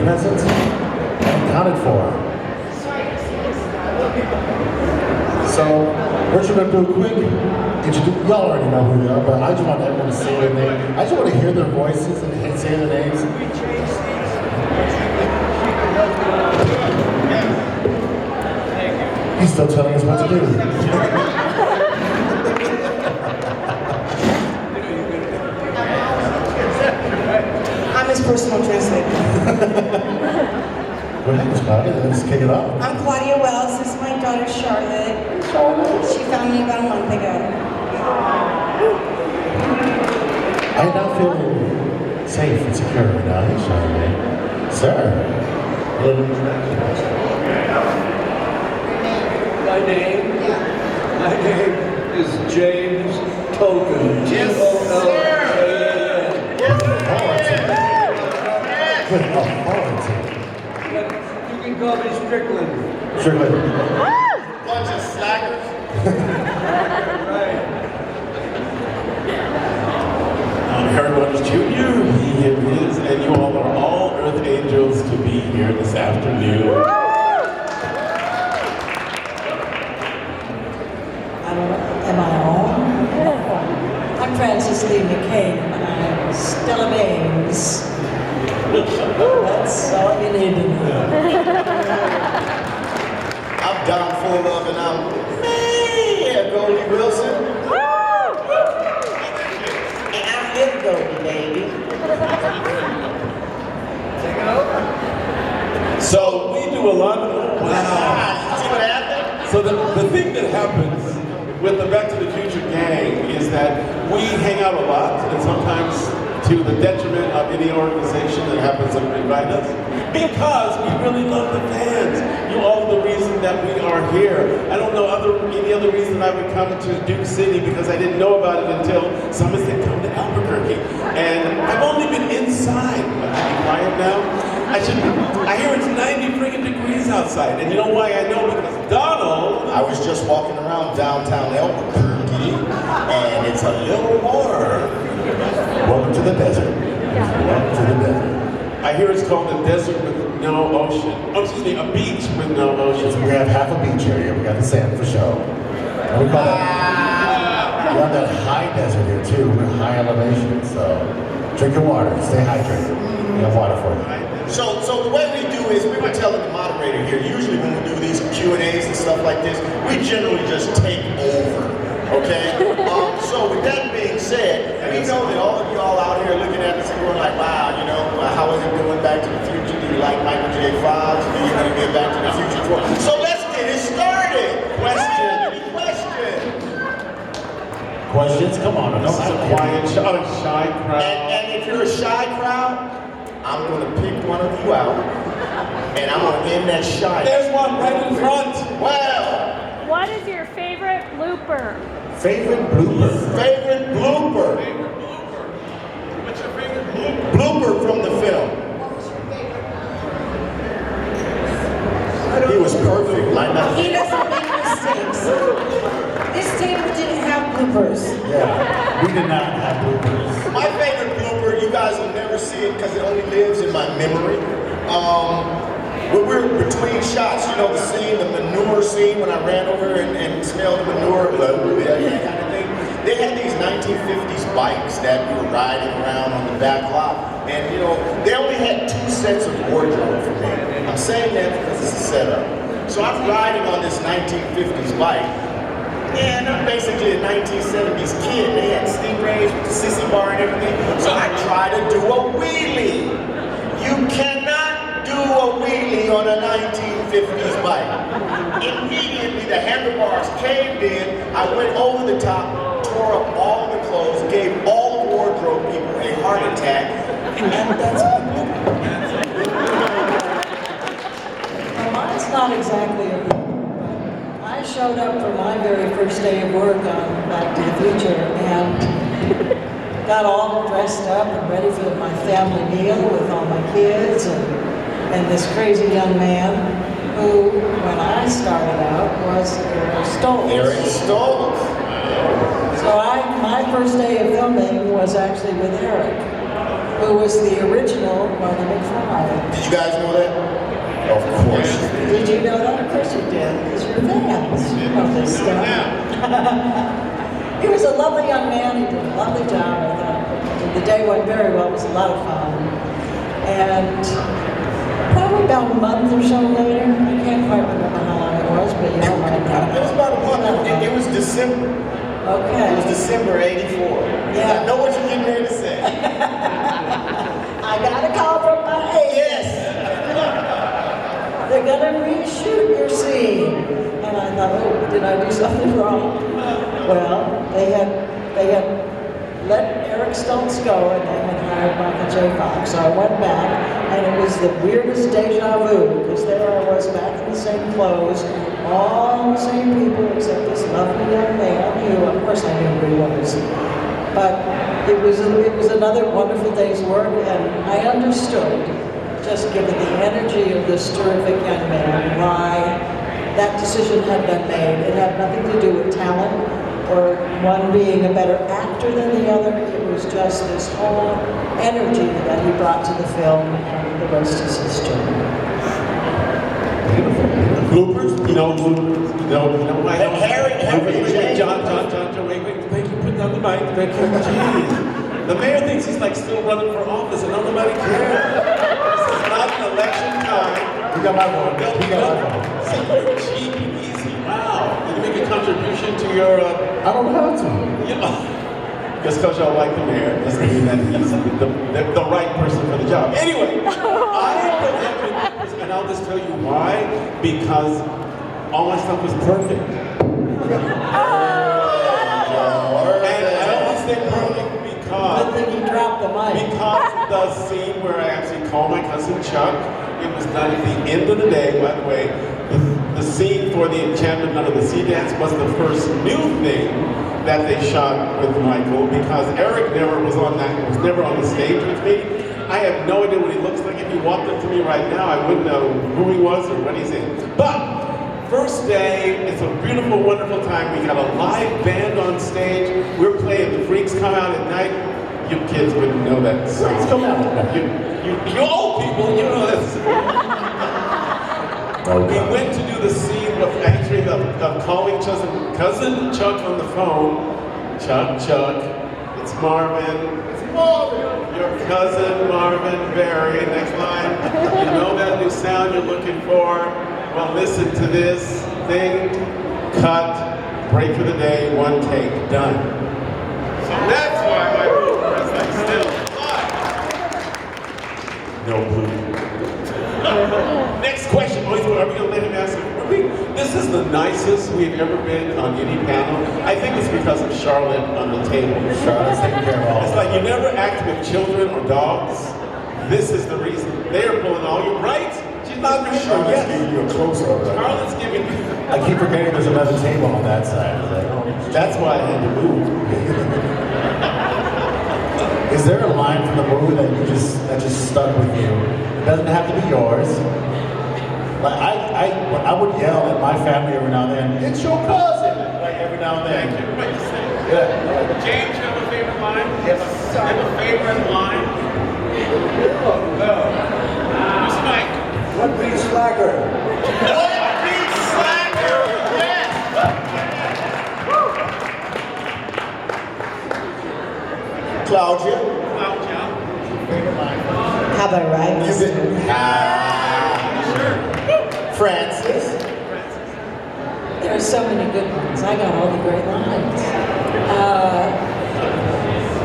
present and accounted for. So, what you're gonna do quick, y'all already know who they are, but I just want everyone to say their name. I just want to hear their voices and say their names. He's still telling us what to do. I'm his personal translator. Go ahead, Miss Claudia, let's kick it off. I'm Claudia Wells. This is my daughter Charlotte. She found me about a month ago. I'm not feeling safe and secure right now. Hey, Charlotte. Sir. My name is James Tolkan. Yes, T-O-L-K-A-N. With authority. You can call me Strickland. Strickland. Bunch of slackers. Right. I'm Harry Waters Jr., he, him, his, and you all are all Earth Angels to be here this afternoon. Am I on? I'm Francis Lee McCain, and I'm Stella Baines. That's all you need to know. I'm Don Fullilove, and I'm Goldie Wilson. And I'm little Goldie, baby. Take it over. So we do a lot of, wow. See what happened? So the thing that happens with the Back to the Future gang is that we hang out a lot, and sometimes to the detriment of any organization that happens to invite us, because we really love the fans. You all are the reason that we are here. I don't know any other reason I would come to Duke City, because I didn't know about it until someone said come to Albuquerque. And I've only been inside. But I be quiet now. I hear it's 90 freaking degrees outside, and you know why I know? Because Donald. I was just walking around downtown Albuquerque, and it's a little warm. Welcome to the desert. Welcome to the desert. I hear it's called a desert with no ocean. Oh, excuse me, a beach with no ocean. We have half a beach area. We got the sand for show. And we call that, we have that high desert here too. We're high elevation, so drink your water, stay hydrated. We have water for you. So the way we do is, we were telling the moderator here, usually when we do these Q&As and stuff like this, we generally just take over, okay? So with that being said, we know that all of y'all out here looking at us and going like, wow, you know, how is it doing Back to the Future? Do you like Michael J. Fox? Do you want to get Back to the Future tour? So let's get it started. Any questions? Questions? Come on. This is a quiet, shy crowd. And if you're a shy crowd, I'm going to pick one of you out, and I'm going to end that shy. There's one right in front. Well. What is your favorite blooper? Favorite blooper? Favorite blooper. What's your favorite blooper? Blooper from the film. He was perfect, like that. He doesn't make mistakes. This table didn't have bloopers. Yeah, we did not have bloopers. My favorite blooper, you guys will never see it because it only lives in my memory. When we're between shots, you know the scene, the manure scene, when I ran over and smelled the manure, that kind of thing. They had these 1950s bikes that we were riding around on the back lot. And you know, they only had 2 sets of wardrobe for me. I'm saying that because it's a setup. So I'm riding on this 1950s bike. And I'm basically a 1970s kid. They had Stingrays with the sissy bar and everything. So I try to do a wheelie. You cannot do a wheelie on a 1950s bike. Immediately the handlebars caved in. I went over the top, tore up all the clothes, gave all the wardrobe people a heart attack. And that's my blooper. Well, mine's not exactly a blooper. I showed up for my very first day of work on Back to the Future and got all dressed up and ready for my family meal with all my kids and this crazy young man who, when I started out, was Eric Stoltz. Eric Stoltz. So my first day of filming was actually with Eric. who was the original Marty McFly. Did you guys know that? Of course. Did you know that? Of course you did, because you're fans of this stuff. He was a lovely young man. He did a lovely job. I thought the day went very well. It was a lot of fun. And probably about a month or so later, I can't quite remember how long it was, but you know what I mean. It was about a month. It was December. Okay. It was December '84. Yeah. I know what you're getting ready to say. I got a call from my agent. Yes. They're gonna reshoot your scene. And I thought, oh, did I do something wrong? Well, they had let Eric Stoltz go and they had hired Michael J. Fox. So I went back and it was the weirdest deja vu because there I was back in the same clothes, all the same people except this lovely young man who, of course I knew who he was. But it was another wonderful day's work and I understood, just given the energy of this terrific young man, why that decision had been made. It had nothing to do with talent or one being a better actor than the other. It was just this whole energy that he brought to the film, and the rest is history. Bloopers? You know bloopers. You know why? Harry, John, wait, thank you, put down the mic, thank you, jeez. The mayor thinks he's like still running for office and nobody cares. This is not an election time. You got my vote. You got my vote. See, you're cheap and easy. Wow. Did you make a contribution to your, I don't have to. just because y'all like the mayor doesn't mean that he's the right person for the job. Anyway, I am and I'll just tell you why. Because all my stuff was perfect. And I always say perfect because Good thing he dropped the mic. because the scene where I actually call my cousin Chuck, it was done at the end of the day, by the way. The scene for the Enchantment Under the Sea Dance was the first new thing that they shot with Michael because Eric was never on the stage with me. I have no idea what he looks like. If he walked up to me right now, I wouldn't know who he was or what he's in. But first day, it's a beautiful, wonderful time. We got a live band on stage. We're playing The Freaks Come Out at Night. You kids wouldn't know that song. Freaks Come Out at Night. You old people, you know this. We went to do the scene of actually of calling cousin Chuck on the phone. Chuck, it's Marvin. It's Marvin. Your cousin Marvin Berry. Next line. You know that new sound you're looking for? Well, listen to this thing. Cut. Break for the day. One take. Done. So that's why my blooper is like still alive. No blooper. Next question. Are we going to let him ask? This is the nicest we've ever been on any panel. I think it's because of Charlotte on the table. Charlotte's taking care of all. It's like you never act with children or dogs. This is the reason. They are pulling all you right. She's not for sure. Charlotte's giving you a close-up. Charlotte's giving you. I keep forgetting there's another table on that side. It's like, oh. That's why I had to move. Is there a line from the movie that just stuck with you? It doesn't have to be yours. Like I would yell at my family every now and then, it's your cousin! Like every now and then. Thank you. What you say? Yeah. James, you have a favorite line? Yes. You have a favorite line? No. Who's Mike? What beats Slacker? What beats Slacker? Yes! Claudia. Favorite line. How about right? Francis. There are so many good ones. I got all the great lines.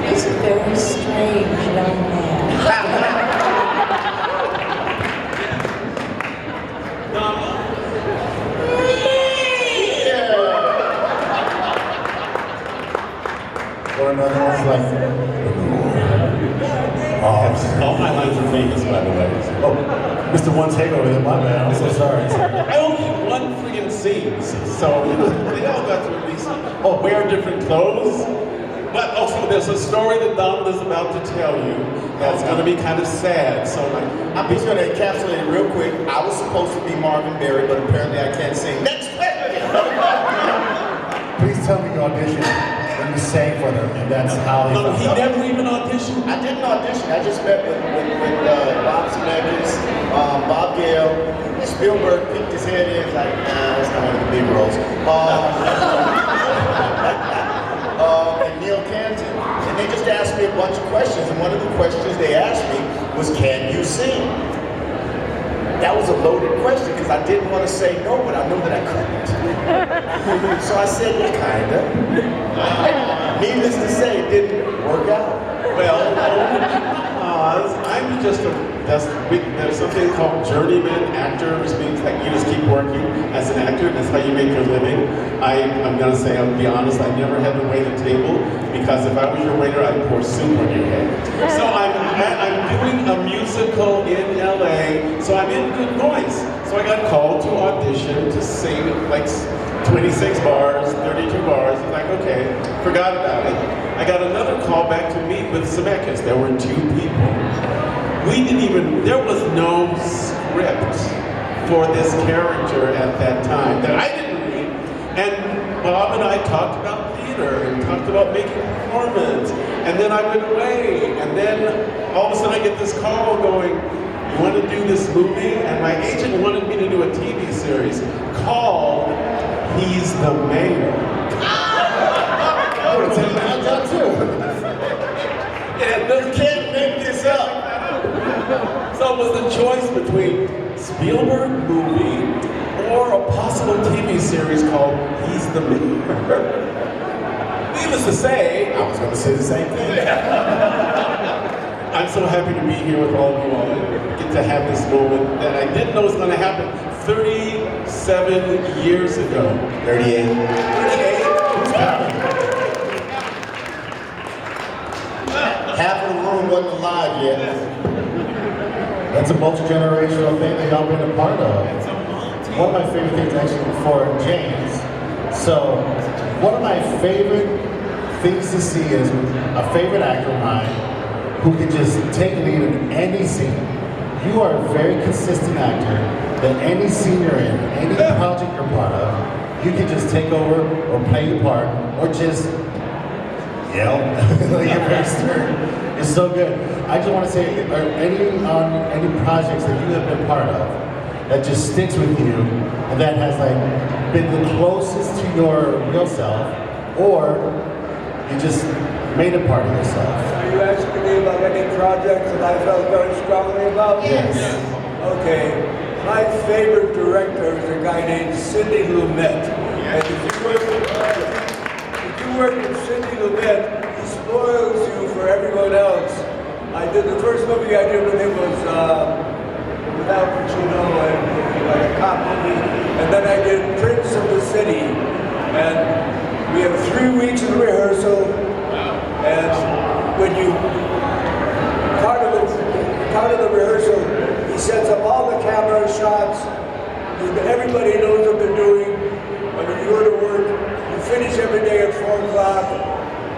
He's a very strange young man. Or another one's like, All my lines are famous, by the way. oh, Mr. One Takeover, then my bad, I'm so sorry. I only have one friggin' scene, so they all got to at least wear different clothes. But also, there's a story that Donald is about to tell you that's going to be kind of sad. So, I'm just going to encapsulate it real quick. I was supposed to be Marvin Berry, but apparently I can't sing. Next question! Please tell me you auditioned. and you sang for them, and that's how they No, felt. he never even auditioned. I didn't audition. I just met with Bob Zemeckis, Bob Gale. Spielberg peeked his head in, like, nah, that's not one of the big roles. And Neil Canton. And they just asked me a bunch of questions, and one of the questions they asked me was, can you sing? That was a loaded question because I didn't want to say no, but I knew that I couldn't. So I said, yeah, kinda. Needless to say, it didn't work out. Well, I'm just there's something called journeyman actor, which means that you just keep working as an actor, and that's how you make your living. I'm gonna say, I'll be honest, I never had to wait a table, because if I was your waiter, I'd pour soup on your head. So I'm doing a musical in LA, so I'm in good voice. So I got called to audition to sing like 26 bars, 32 bars. I'm like, okay, forgot about it. I got another call back to meet with Zemeckis. There were 2 people. There was no script for this character at that time that I didn't read. And Bob and I talked about theater and talked about making performance. And then I went away. And then all of a sudden I get this call going, you want to do this movie? And my agent wanted me to do a TV series called He's the Mayor. I would have taken that job too. And you can't make this up. So it was a choice between Spielberg movie or a possible TV series called He's the Mayor. Needless to say, I was going to say the same thing. I'm so happy to be here with all of you all and get to have this moment that I didn't know was going to happen 37 years ago. 38. 38? Who's counting? Half of the room wasn't alive yet. That's a multi-generational thing that y'all been a part of. One of my favorite things actually for James. So, one of my favorite things to see is a favorite actor of mine who can just take lead in any scene. You are a very consistent actor that any scene you're in, any project you're part of, you can just take over or play your part or just yell. You're very stern. It's so good. I just want to say, are any projects that you have been part of that just sticks with you and that has like been the closest to your real self, or you just made a part of yourself? Are you asking me about any projects that I felt very strongly about? Yes. Okay. My favorite director is a guy named Sidney Lumet. And if you work with Sidney Lumet, he spoils you for everyone else. I did the first movie I did with him was with Al Pacino and like a cop movie, and then I did Prince of the City, and we have 3 weeks of rehearsal, and when you part of the rehearsal, he sets up all the camera shots. Everybody knows what they're doing. And when you go to work, you finish every day at 4 o'clock,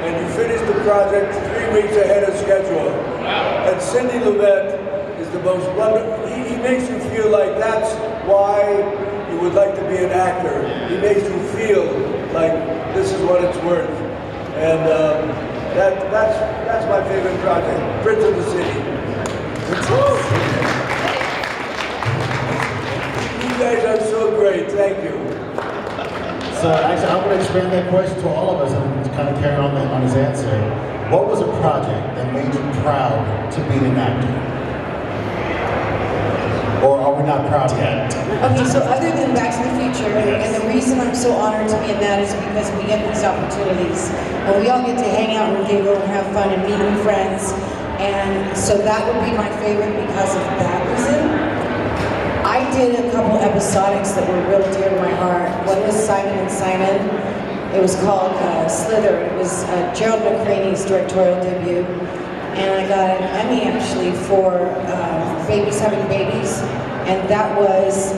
and you finish the project 3 weeks ahead of schedule. And Sidney Lumet is the most wonderful. He makes you feel like that's why you would like to be an actor. He makes you feel like this is what it's worth. And that's my favorite project, Prince of the City. You guys are so great, thank you. So actually, I'm going to expand that question to all of us and kind of carry on his answer. What was a project that made you proud to be an actor? Or are we not proud yet? Okay, so other than Back to the Future, Yes. and the reason I'm so honored to be in that is because we get these opportunities. And we all get to hang out and giggle and have fun and meet new friends. And so that would be my favorite because of that reason. I did a couple episodics that were real dear to my heart. One was Simon and Simon. It was called Slither. It was Gerald McCraney's directorial debut. And I got an Emmy actually for Babies Having Babies. And that was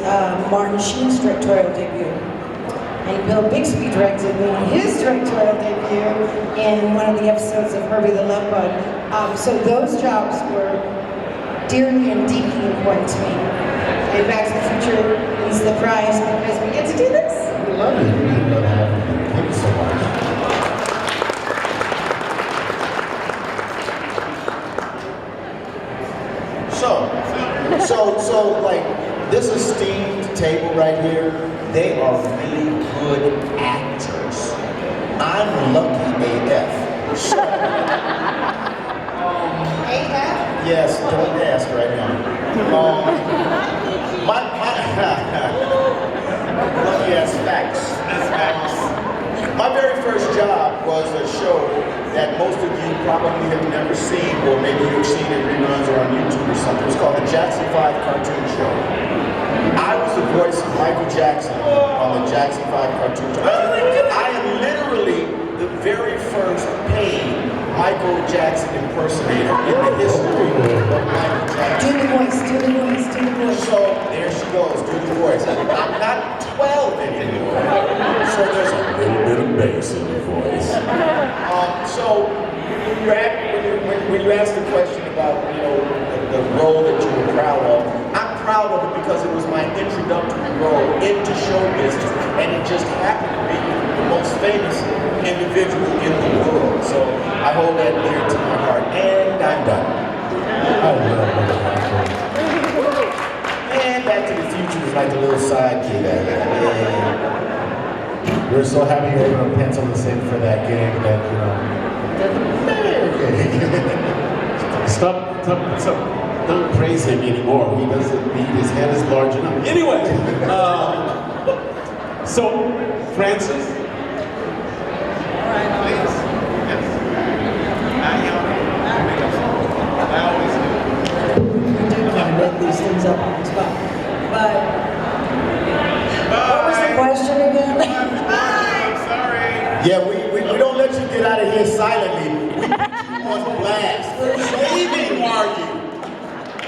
Martin Sheen's directorial debut. And Bill Bixby directed his directorial debut in one of the episodes of Herbie the Love Bug. So those jobs were dearly and deeply important to me. And Back to the Future is the prize because we get to do this. We love you. We love having you. Thank you so much. So like this esteemed table right here, they are really good actors. I'm lucky AF. So, AF? yes, don't ask right now. Lucky as facts. My very first job was a show that most of you probably have never seen, or maybe you've seen it reruns or on YouTube or something. It was called the Jackson 5 Cartoon Show. I was the voice of Michael Jackson on the Jackson 5 Cartoon Show. I am literally the very first paid Michael Jackson impersonator in the history of Michael Jackson. Do the voice, do the voice, do the voice. So there she goes, do the voice. I'm not 12 anymore, so there's a little bit of bass in the voice. So when you ask the question about the role that you were proud of, I'm proud of it because it was my introductory role into show business, and it just happened to be the most famous individual in the world. So I hold that dear to my heart, and I'm done. I love that. And Back to the Future was like a little side gig. We're so happy you were able to pencil us in for that gig that, Stop. Don't praise him anymore. He doesn't need, his head is large enough. Anyway, so, Francis? Make these things up on the spot. But what was the question again? Yeah, we don't let you get out of here silently. We put you on blast. We're saving, are you?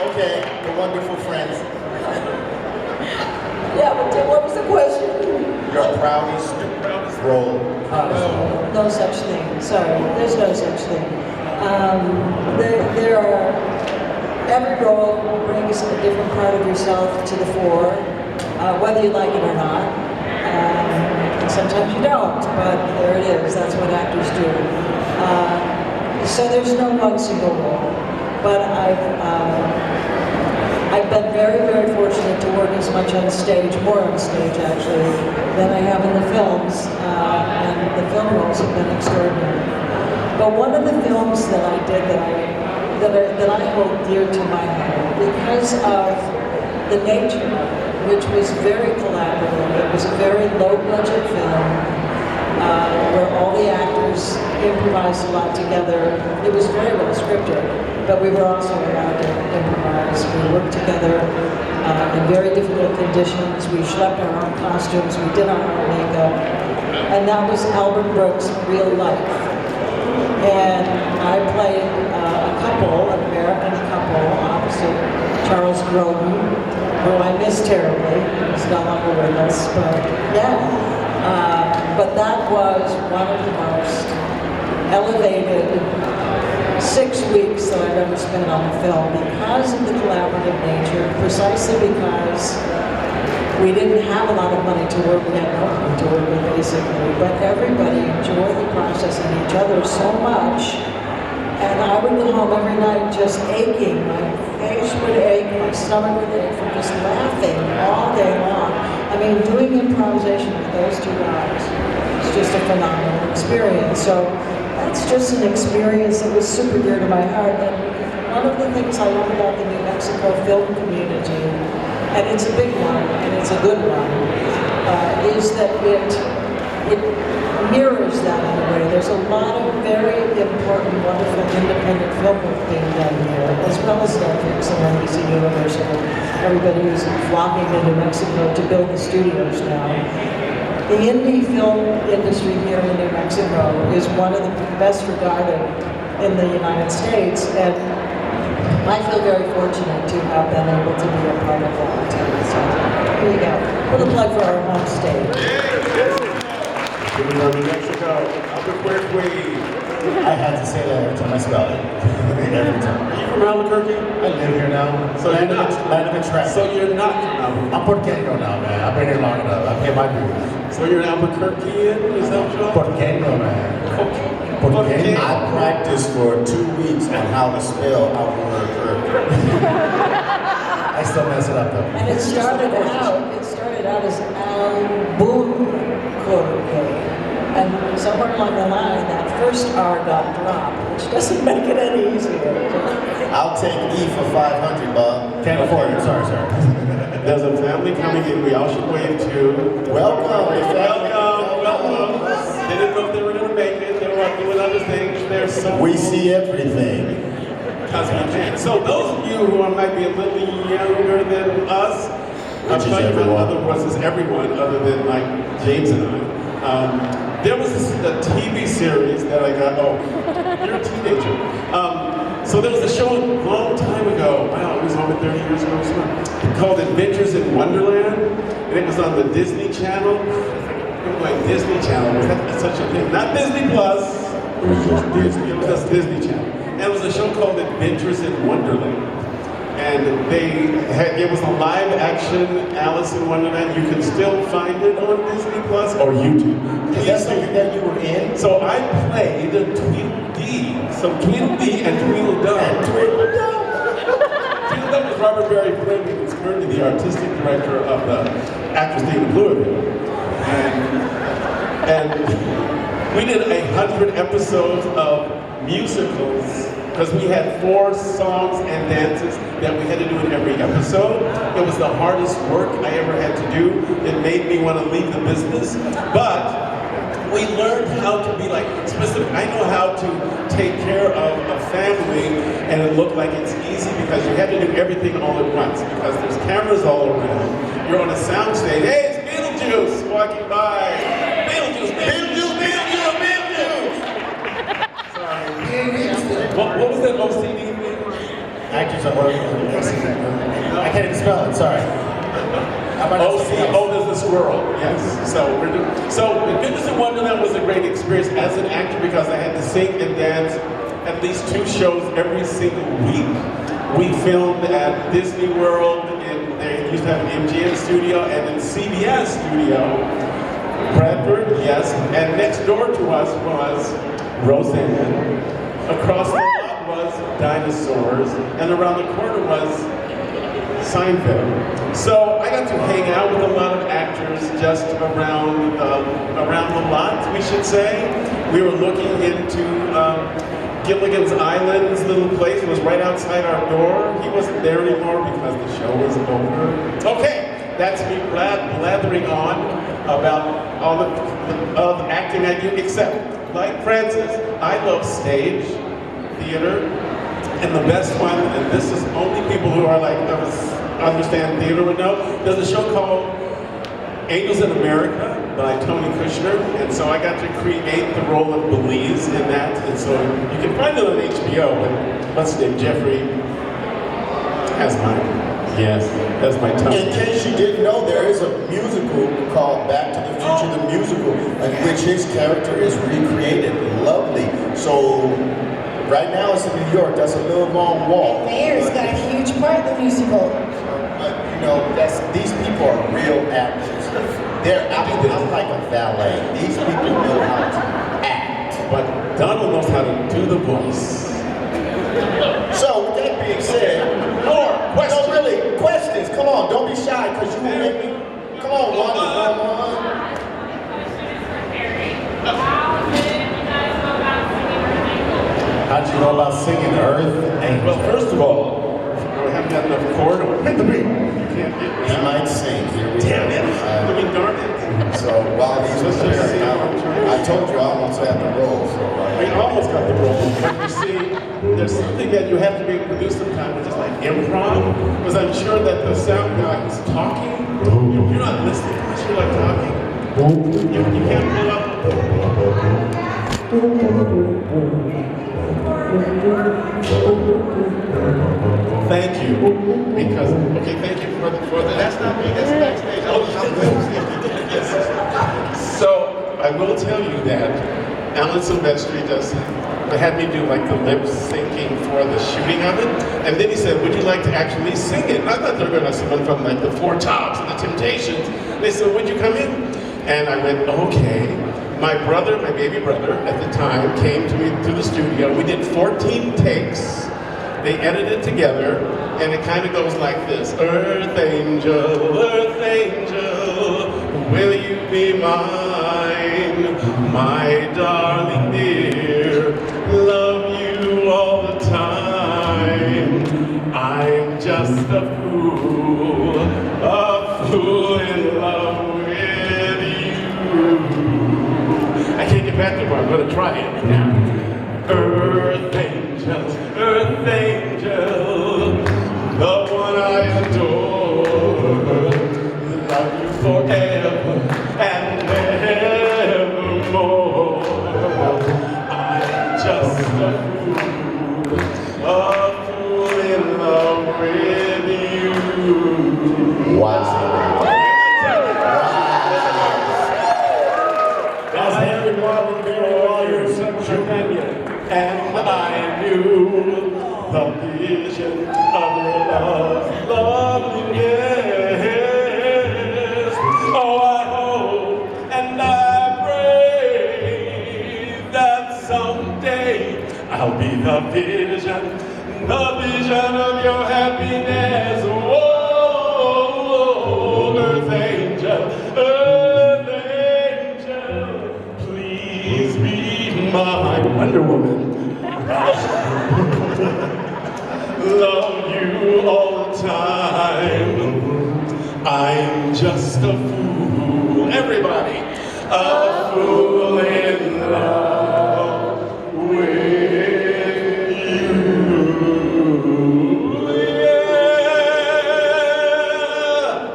Okay, the wonderful friends. Yeah, but what was the question? Your proudest role. No such thing. Sorry, there's no such thing. There are. Every role brings a different part of yourself to the fore, whether you like it or not. And sometimes you don't, but there it is. That's what actors do. So there's no one single role. But I've been very, very fortunate to work as much on stage, more on stage actually, than I have in the films. And the film roles have been extraordinary. But one of the films that I did that I hold dear to my heart because of the nature, which was very collaborative. It was a very low-budget film where all the actors improvised a lot together. It was very well scripted, but we were also allowed to improvise. We worked together in very difficult conditions. We schlepped our own costumes. We did our own makeup. And that was Albert Brooks' Real Life. And I played a couple, an American couple, opposite Charles Grodin, who I miss terribly. He's no longer with us, but yeah. But that was one of the most elevated 6 weeks that I've ever spent on a film because of the collaborative nature, precisely because we didn't have a lot of money to work with, we had no money to work with basically, but everybody enjoyed the process and each other so much. And I would go home every night just aching. My face would ache, my stomach would ache from just laughing all day long. I mean, doing improvisation with those two guys was just a phenomenal experience. So that's just an experience that was super dear to my heart. And one of the things I love about the New Mexico film community, and it's a big one, and it's a good one, is that it mirrors that in a way. There's a lot of very important, wonderful independent film work being done here, as well as Netflix and NBC Universal. Everybody who's flocking to New Mexico to build the studios now. The indie film industry here in New Mexico is one of the best regarded in the United States, and I feel very fortunate to have been able to be a part of that. So here you go. A little plug for our home state. From New Mexico, Albuquerque. I had to say that every time I spell it. Every time. Are you from Albuquerque? I live here now. So land you're not. Land of the track. So you're not from Albuquerque. I'm Porteño now, man. I've been here long enough. I pay my dues. So you're an Albuquerquean? Is that what you are? Porteño, man. Porteño. I practiced for 2 weeks on how to spell Albuquerque. I still mess it up though. And it started out as album, and somewhere along the line, that first R got dropped, which doesn't make it any easier. I'll take E for 500, Bob. Can't afford it. Sorry, sir. There's a family coming in. We all should wave to. Welcome. Welcome. They didn't know if they were going to make it. They were out doing other things. They're so We see everything. So those of you who might be a little younger than us, I'm talking about other voices, everyone other than like James and I. There was a TV series that I got. Oh, you're a teenager. So there was a show a long time ago. Wow, it was over 30 years ago. Called Adventures in Wonderland, and it was on the Disney Channel. It was like Disney Channel. Was that such a thing? Not Disney Plus. It was just Disney. It was just Disney Channel. And it was a show called Adventures in Wonderland. And it was a live action Alice in Wonderland. You can still find it on Disney Plus or YouTube. Is that something that you were in? So I played Tweedledee. So Tweedledee and Tweedledum. Tweedledum was Robert Barry Fleming, who's currently the artistic director of the Actors Theatre of Louisville. And we did 100 episodes of musicals, because we had 4 songs and dances that we had to do in every episode. It was the hardest work I ever had to do. It made me want to leave the business, but we learned how to be like specific. I know how to take care of a family, and it looked like it's easy because you had to do everything all at once, because there's cameras all around. You're on a sound stage. Hey, it's Beetlejuice walking by. Beetlejuice, Beetlejuice, Beetlejuice, Beetlejuice. What was that OCD thing? Actors are working. I can't even spell it. Sorry. There's a squirrel. Yes. So Adventures in Wonderland was a great experience as an actor, because I had to sing and dance at least 2 shows every single week. We filmed at Disney World, and they used to have an MGM studio and a CBS studio. Bradford, yes. And next door to us was Roseanne. Across the lot was Dinosaurs, and around the corner was Seinfeld. So I got to hang out with a lot of actors just around the lot, we should say. We were looking into Gilligan's Island's little place. It was right outside our door. He wasn't there anymore because the show was over. Okay, that's me blathering on about all the acting I do, except, like Francis, I love stage, theater, and the best one, and this is only people who are like, understand theater would know, there's a show called Angels in America by Tony Kushner, and so I got to create the role of Belize in that, and so you can find it on HBO, but what's his name, Jeffrey has my tongue. In case you didn't know, there is a musical called Back to the Future, the musical, in which his character is recreated. Lovely. So right now it's in New York. That's a little long walk. Mayor's got a huge part in the musical. You know, these people are real actors. I'm like a valet. These people know how to act. But Donald knows how to do the voice. So with that being said, more questions. No, really, questions. Come on, don't be shy, because you will make me. Come on, one. How'd you know about singing Earth Angel? Well, first of all, we haven't got enough chord. Hit the beat. He might sing. Here we Damn it. Darn it. So while he's preparing, I told you I almost had the role. So we almost got the role. But you see, there's something that you have to be able to do sometimes, which is like improv. Because I'm sure that the sound guy is talking. You're not listening unless you're like talking. You can't pull up. Thank you. Because, thank you for the that's not me, that's backstage. So, I will tell you that Alan Silvestri had me do like the lip syncing for the shooting of it. And then he said, would you like to actually sing it? And I thought they were going to someone from like the Four Tops and the Temptations. They said, would you come in? And I went, okay. My baby brother at the time, came to me to the studio. We did 14 takes they edited it together, and it kind of goes like this. Earth angel, will you be mine? My darling dear, love you all the time. I'm just a fool in love with you. I can't get back to it, but I'm gonna try it. Earth angel, the one I adore, love you forever and evermore. I'm just a fool in love with you. Wow. That's Henry Marvin, Barry Rogers, and I knew the vision of your loveliness. Oh, I hope and I pray that someday I'll be the vision of your happiness. Oh, earth angel, please be my Wonder Woman. Love you all the time. I'm just a fool. Everybody, a fool in love with you. Yeah.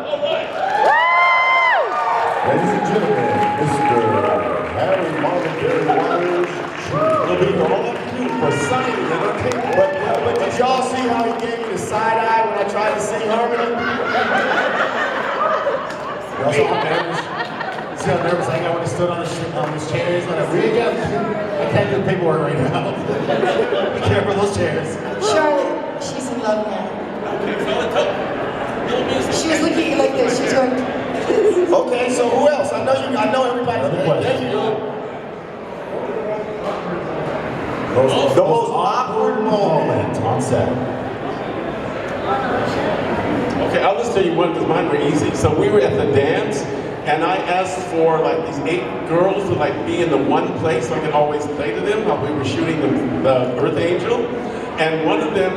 All right. Ladies and gentlemen, Mr. Harry Marvin, Barry Rogers. It'll be all up to you for signing it, okay? But did y'all see how he gave me the side eye when I tried to sing harmony? Y'all saw how nervous? See how nervous I got when I stood on these chairs? Like, I can't do paperwork right now. Be careful of those chairs. Charlotte, she's in love now. She was looking like this. She was going. Okay, so who else? I know everybody. Another question. There you go. The most awkward moment on set. Okay, I'll just tell you one because mine were easy. So we were at the dance, and I asked for like these 8 girls to like be in the one place so I could always play to them while we were shooting the Earth Angel. And one of them,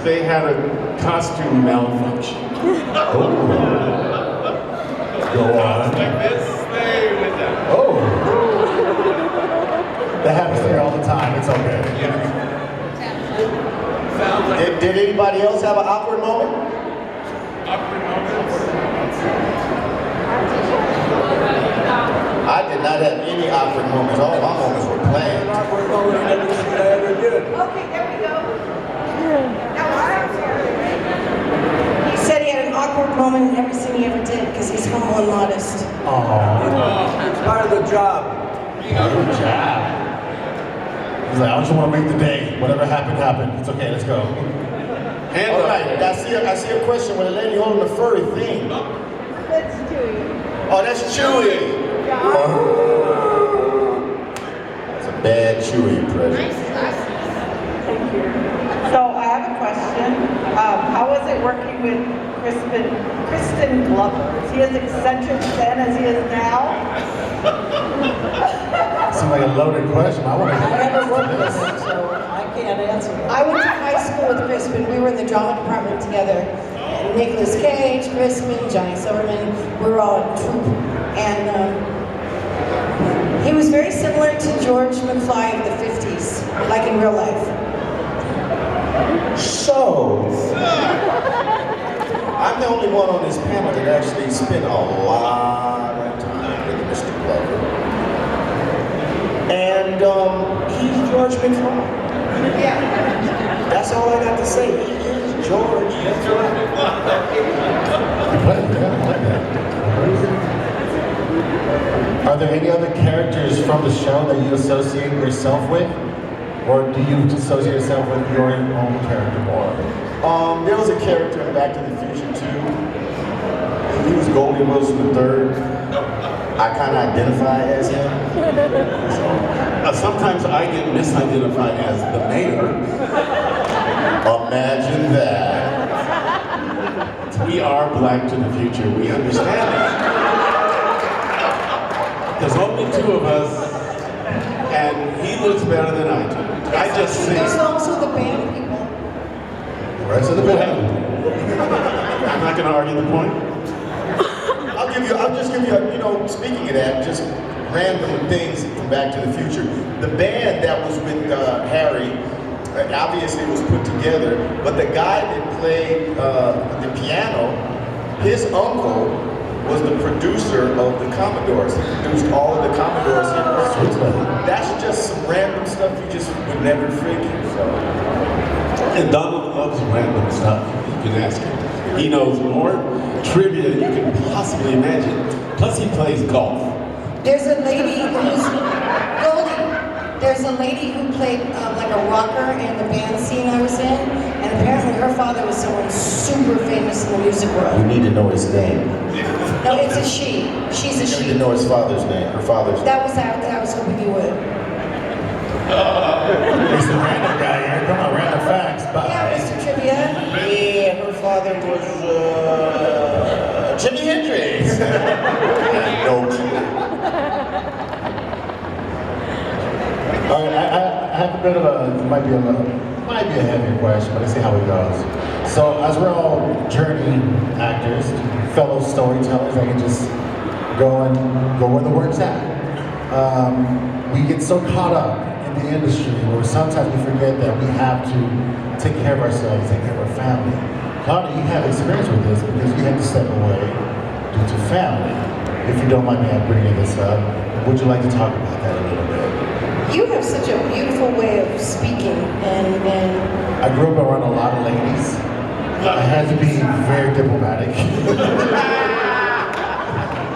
they had a costume malfunction. Go on. Like this, they went down. Oh. That happens to me all the time. It's okay. Did anybody else have an awkward moment? I did not have any awkward moments. All my moments were planned. Awkward moment I ever did. Okay, there we go. He said he had an awkward moment in every scene he ever did because he's humble and modest. Aww. It's part of the job. Good job. He's like, I just want to make the day. Whatever happened, happened. It's okay, let's go. Hand All up. right, I see a question with a lady holding a furry thing. Let's do it. Oh, that's Chewy. That's a bad Chewy impression. Nice glasses. So I have a question. How was it working with Kristen Glover? Is he as eccentric then as he is now? Seems like a loaded question. I want to I never worked with him, so I can't answer that. I went to high school with Crispin. We were in the drama department together. Nicolas Cage, Crispin, Johnny Silverman. We were all in troupe. And he was very similar to George McFly of the 50s, like in real life. So, I'm the only one on this panel that actually spent a lot of time with Mr. Glover. And he's George McFly. That's all I got to say. He is George McFly. Are there any other characters from the show that you associate yourself with? Or do you associate yourself with your own character more? There was a character in Back to the Future 2. He was Goldie Wilson III. I kind of identify as him. Sometimes I get misidentified as the mayor. Imagine that. We are Black to the Future. We understand that. There's only two of us, and he looks better than I do. I just sing. There's also the band people. The rest of the band. I'm not going to argue the point. I'll just give you a, speaking of that, just random things from Back to the Future. The band that was with Harry, obviously was put together, but the guy that played the piano, his uncle was the producer of the Commodores. He produced all of the Commodores here in Switzerland. That's just some random stuff you just would never figure. So. And Donald loves random stuff. You can ask him. He knows more trivia than you can possibly imagine. Plus he plays golf. There's a lady who's Goldie. There's a lady who played like a rocker in the band scene I was in, and apparently her father was someone super famous in the music You world. need to know his name. No, it's a she. She's a You need she. to know his father's name, her father's name. That was I was hoping you would. He's a random guy here. Come on, random facts. Yeah, Mr. Trivia. Yeah, her father was Jimi Hendrix. No clue. All right, I have a bit of a, it might be a heavier question, but let's see how it goes. So, as we're all journey actors, fellow storytellers, I can just go where the work's at. We get so caught up in the industry where sometimes we forget that we have to take care of ourselves, take care of our family. Claudia, you have experience with this because you had to step away due to family. If you don't mind me bringing this up, would you like to talk about that a little bit? You have such a beautiful way of speaking, and I grew up around a lot of ladies. I had to be very diplomatic.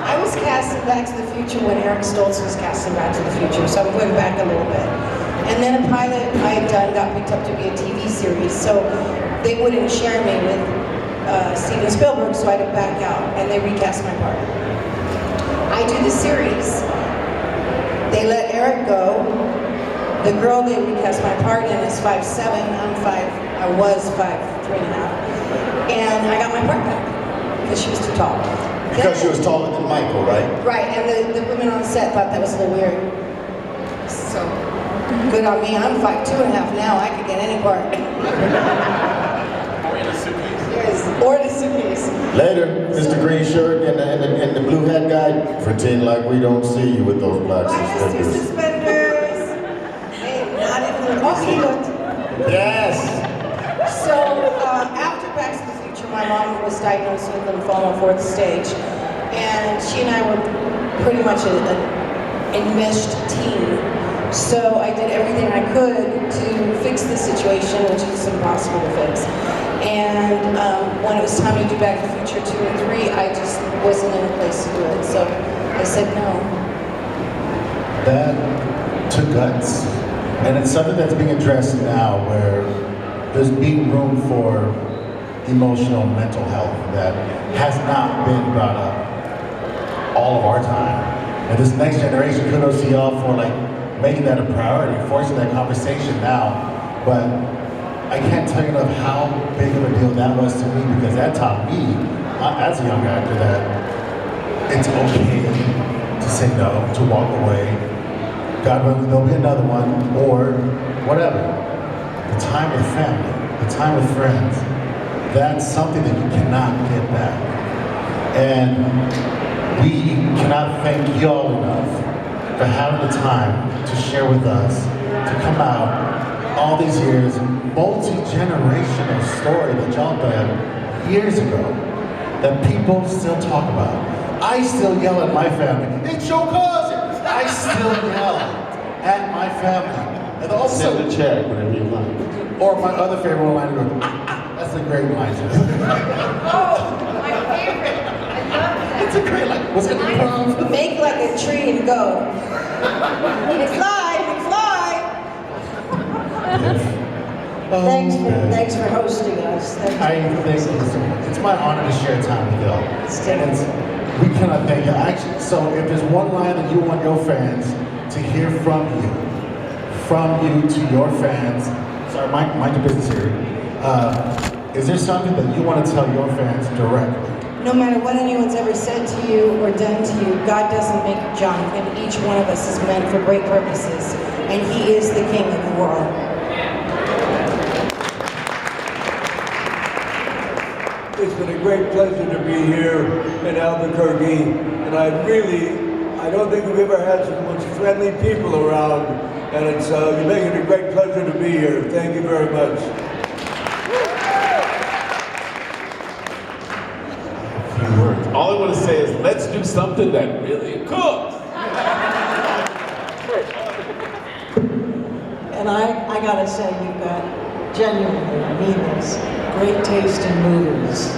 I was cast in Back to the Future when Eric Stoltz was cast in Back to the Future, so I'm going back a little bit. And then a pilot I had done got picked up to be a TV series, so they wouldn't share me with Steven Spielberg, so I had to back out, and they recast my part. I do the series. They let Eric go. The girl they recast my part in is 5'7". I was 5'3.5". And I got my part back because she was too tall. Because she was taller than Michael, right? Right, and the women on set thought that was a little weird. So, good on me. I'm 5'2.5" now. I could get any part. Yes, or the suitcase. Later, Mr. Green Shirt and the blue hat guy, pretend like we don't see you with those black Why Mr. suspenders. Suspenders? Hey, not even. Oh, he looked. Yes! So, after Back to the Future, my mom was diagnosed with lymphoma 4th stage, and she and I were pretty much an enmeshed team. So I did everything I could to fix the situation, which is impossible to fix. And when it was time to do Back to the Future 2 and 3, I just wasn't in a place to do it. So I said no. That took guts. And it's something that's being addressed now where there's being room for emotional and mental health that has not been brought up all of our time. And this next generation, kudos to y'all for making that a priority, forcing that conversation now. But I can't tell you enough how big of a deal that was to me because that taught me, as a young actor, that it's okay to say no, to walk away. God willing, there'll be another one, or whatever. The time with family, the time with friends, that's something that you cannot get back. And we cannot thank y'all enough for having the time to share with us, to come out all these years, multi-generational story that y'all done years ago, that people still talk about. I still yell at my family, it's your cousin! I still yell at my family. And also, Send a check whenever you like. or my other favorite line goes, that's a great line too. Oh, my favorite. I love that. It's a great line. What's it called? Make like a tree and go. McFly! Thanks for hosting us. It's my honor to share time with y'all. We cannot thank you. Actually, so if there's one line that you want your fans to hear from you to your fans, sorry, mind your business here. Is there something that you want to tell your fans directly? No matter what anyone's ever said to you or done to you, God doesn't make junk, and each one of us is meant for great purposes, and He is the King of the world. It's been a great pleasure to be here in Albuquerque, and I don't think we've ever had so much friendly people around, and it's you make it a great pleasure to be here. Thank you very much. All I want to say is, let's do something that really cooks. And I gotta say, you've got genuinely, I mean this, great taste in movies.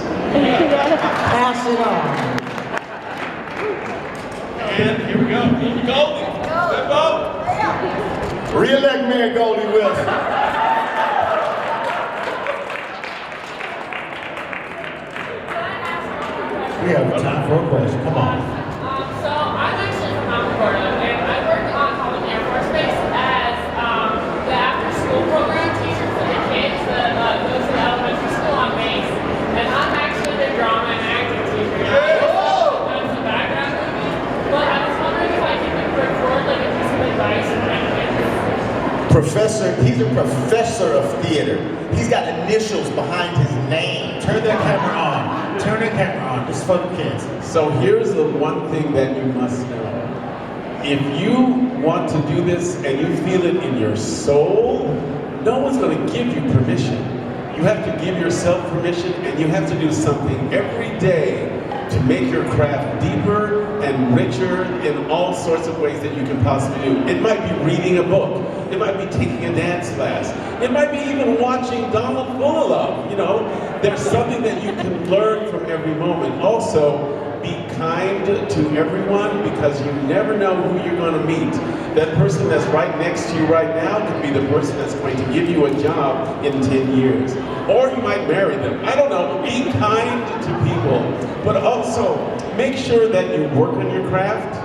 Pass it on. And here we go. Goldie, step up. Re-elect Mayor Goldie Wilson. We have time for a question. Come on. So I'm actually from Mount Florida, and I work on College Air Force Base as the after-school program teacher for the kids that go to the elementary school on Baines. And I'm actually the drama and acting teacher. I've done some background movies, but I was wondering if I could record like a piece of advice for my kids. He's a professor of theater. He's got initials behind his name. Turn that camera on. Turn that camera on. Just for the kids. So here's the one thing that you must know. If you want to do this and you feel it in your soul, no one's going to give you permission. You have to give yourself permission, and you have to do something every day to make your craft deeper and richer in all sorts of ways that you can possibly do. It might be reading a book. It might be taking a dance class. It might be even watching Donald Fullilove. You know, there's something that you can learn from every moment. Also, be kind to everyone, because you never know who you're going to meet. That person that's right next to you right now could be the person that's going to give you a job in 10 years. Or you might marry them. I don't know. Be kind to people. But also, make sure that you work on your craft.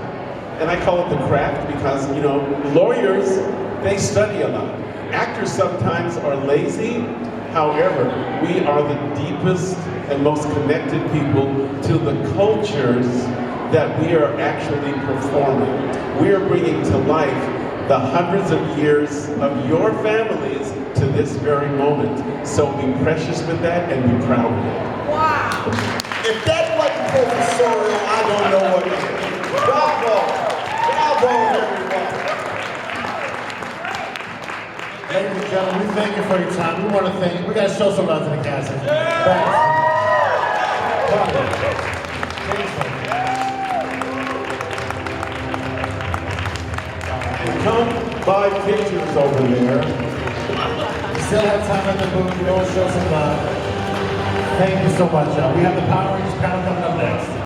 And I call it the craft because, you know, lawyers, they study a lot. Actors sometimes are lazy. However, we are the deepest and most connected people to the cultures that we are actually performing. We are bringing to life the hundreds of years of your families to this very moment. So be precious with that and be proud of it. Wow! If that wasn't professorial, I don't know what is. Bravo! Bravo, everyone! Ladies and gentlemen, we thank you for your time. We want to thank you. We got to show some love to the cast. Thanks. And come buy pictures over there. We still have time at the booth. We always show some love. Thank you so much, y'all. We have the Power Rangers panel coming up next.